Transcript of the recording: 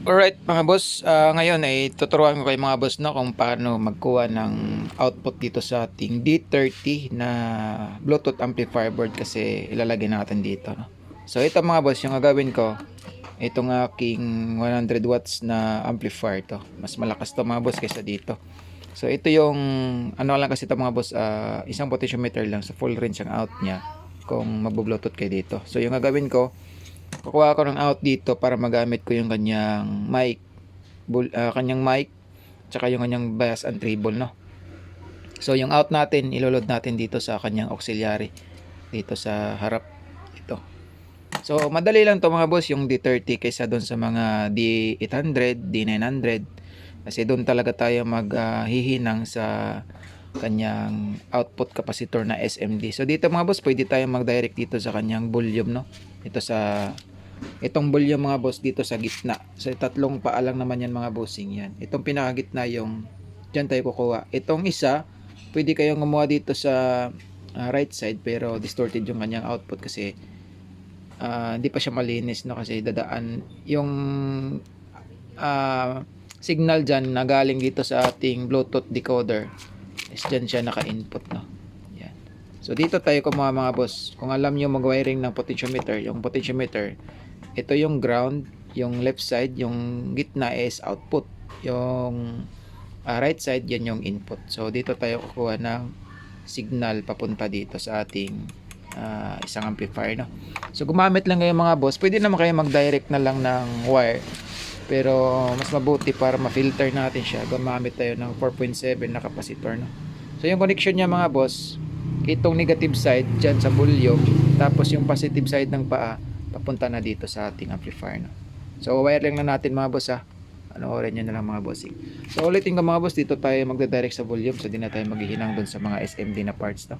Alright mga boss, ngayon ay tuturuan ko kayo mga boss no kung paano magkuha ng output dito sa ating D30 na Bluetooth amplifier board kasi ilalagay natin dito no. So ito mga boss, yung gagawin ko, itong aking 100 watts na amplifier to. Mas malakas to mga boss kaysa dito. So ito yung ano lang kasi ito mga boss, isang potentiometer lang sa full range ang out niya kung magbo-bluetooth kayo dito. So yung gagawin ko, kukuha ako ng out dito para magamit ko yung kanyang mic, kanyang mic, tsaka yung kanyang bias and treble, no? So yung out natin, iloload natin dito sa kanyang auxiliary, dito sa harap, ito. So madali lang to mga boss, yung D30 kaysa doon sa mga D800, D900, kasi doon talaga tayo maghihinang sa kanyang output capacitor na SMD. So dito mga boss, pwede tayo mag-direct dito sa kanyang volume, no? Ito sa itong volume mga boss dito sa gitna. So tatlong paa lang naman yan mga bossing yan. Itong pinakagitna yung diyan tayo kukuha. Itong isa, pwede kayong gumawa dito sa right side pero distorted yung kanyang output kasi hindi pa siya malinis no kasi dadaan yung signal dyan na galing dito sa ating Bluetooth decoder is dyan siya naka-input no. Yan. So dito tayo kumuha mga boss. Kung alam nyo mag-wiring ng potentiometer, yung potentiometer, ito yung ground, yung left side, yung gitna is output, yung right side yan yung input. So dito tayo kukuha ng signal papunta dito sa ating isang amplifier no. So gumamit lang kayo mga boss, pwede naman kayo mag-direct na lang ng wire, pero mas mabuti para ma-filter natin siya, gumamit tayo ng 4.7 na capacitor no. So yung connection niya mga boss, itong negative side dyan sa volume, tapos yung positive side ng paa papunta na dito sa ating amplifier no. So wire lang na natin mga boss ha. Panoorin nyo na lang mga bossing. So ulitin ko mga boss, dito tayo magdadirect sa volume, so di na tayo maghihinang dun sa mga SMD na parts no.